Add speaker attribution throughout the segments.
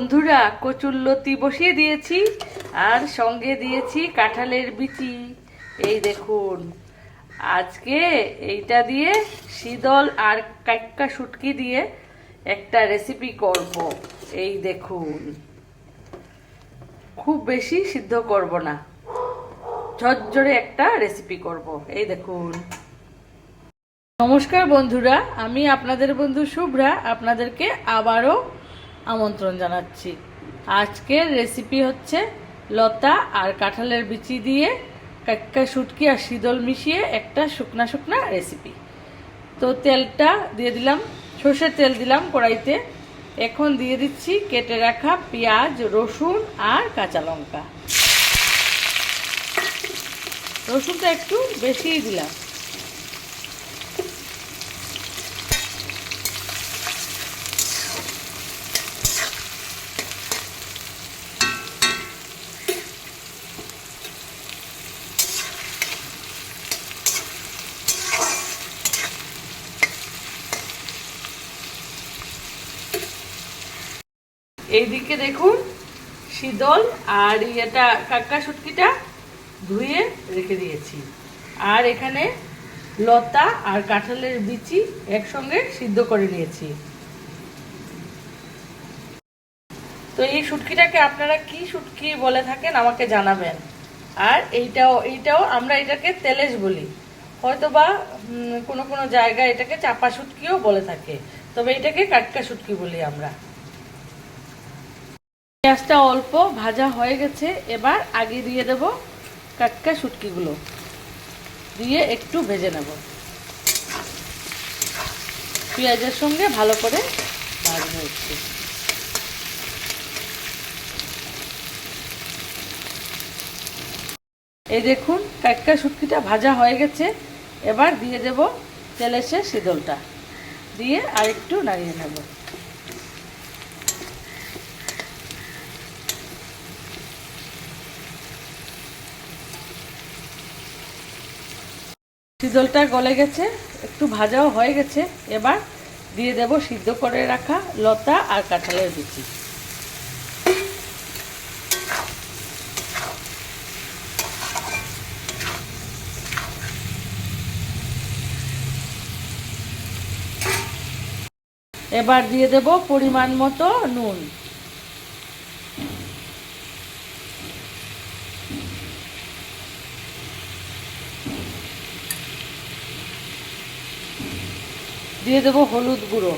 Speaker 1: বন্ধুরা, কচুরলতি বসিয়ে দিয়েছি আর সঙ্গে দিয়েছি কাঁঠালের বিচি। এই দেখুন, আজকে এইটা দিয়ে শীতল আর কাক্কা শুটকি দিয়ে একটা রেসিপি করব। এই দেখুন, খুব বেশি সিদ্ধ করব না, ঝরঝরে একটা রেসিপি করব। এই দেখুন। নমস্কার বন্ধুরা, আমি আপনাদের বন্ধু শুভ্রা আপনাদেরকে আবারও আমন্ত্রণ জানাচ্ছি। আজকের রেসিপি হচ্ছে লতা আর কাঁঠালের বিচি দিয়ে কাক্কা শুটকি আর শীতল মিশিয়ে একটা শুকনা শুকনা রেসিপি। তো তেলটা দিয়ে দিলাম, সর্ষের তেল দিলাম কড়াইতে। এখন দিয়ে দিচ্ছি কেটে রাখা পেঁয়াজ, রসুন আর কাঁচা লঙ্কা। রসুনটা একটু বেশিই দিলাম। এইদিকে দেখুন, শীতল আর এটা কাক্কা শুটকিটা ধুয়ে রেখে দিয়েছি, আর এখানে লতা আর কাঁঠালের বিচি একসঙ্গে সিদ্ধ করে নিয়েছি। তো এই শুটকিটাকে আপনারা কি শুটকি বলে থাকেন আমাকে জানাবেন। আর এইটাও আমরা এটাকে তেলেশ বলি, হয়তোবা কোনো কোনো জায়গায় এটাকে চাপা শুটকিও বলে থাকে, তবে এটাকে কাক্কা শুটকি বলি আমরা। পেঁয়াজটা অল্প ভাজা হয়ে গেছে, এবার আগে দিয়ে দেব কাক্কা শুটকিগুলো, দিয়ে একটু ভেজে নেব। পেঁয়াজের সঙ্গে ভালো করে ভাজা হচ্ছে। এই দেখুন, কাক্কা শুটকিটা ভাজা হয়ে গেছে, এবার দিয়ে দেব তেলেশে শীতলটা, দিয়ে আর একটু নাড়িয়ে নেব। শীতলটা গলে গেছে, একটু ভাজাও হয়ে গেছে, এবার দিয়ে দেব সিদ্ধ করে রাখা লতা আর কাঁঠালের বিচি। এবার দিয়ে দেব পরিমাণ মতো নুন। দিয়ে দেব হলুদ গুঁড়ো।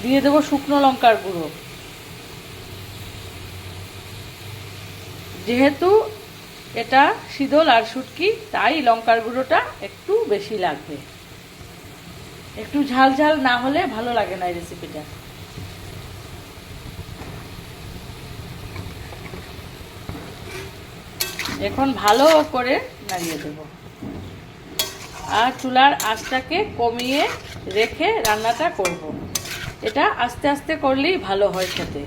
Speaker 1: দিয়ে দেব শুকনো লঙ্কার গুঁড়ো। যেহেতু এটা শীতল আর শুটকি, তাই লঙ্কার গুঁড়োটা একটু বেশি লাগবে। একটু ঝাল ঝাল না হলে ভালো লাগে না এই রেসিপিটা। এখন ভালো করে নাড়িয়ে দেব, আর চুলার আঁচটাকে কমিয়ে রেখে রান্নাটা করব। এটা আস্তে আস্তে করলেই ভালো হয় খেতে।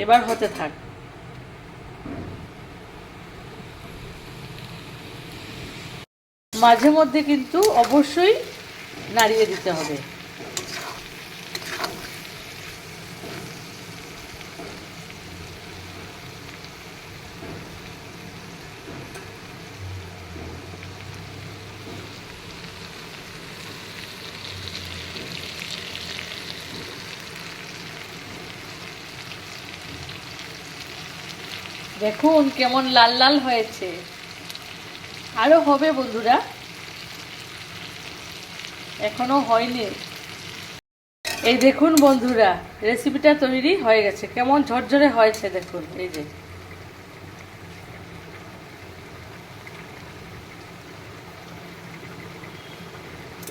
Speaker 1: এবার হতে থাক। মাঝে মধ্যে কিন্তু অবশ্যই নাড়িয়ে দিতে হবে। দেখুন কেমন লাল লাল হয়েছে, আরো হবে বন্ধুরা, এখনো হয়নি। এই দেখুন বন্ধুরা, রেসিপিটা তৈরি হয়ে গেছে, কেমন ঝরঝরে হয়েছে দেখুন। এই যে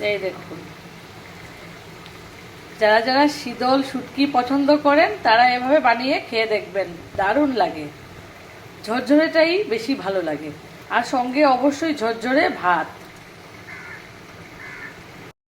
Speaker 1: এই দেখুন, যারা যারা শীতল শুটকি পছন্দ করেন তারা এভাবে বানিয়ে খেয়ে দেখবেন, দারুণ লাগে। ঝরঝরেটাই বেশি ভালো লাগে, আর সঙ্গে অবশ্যই ঝরঝরে ভাত।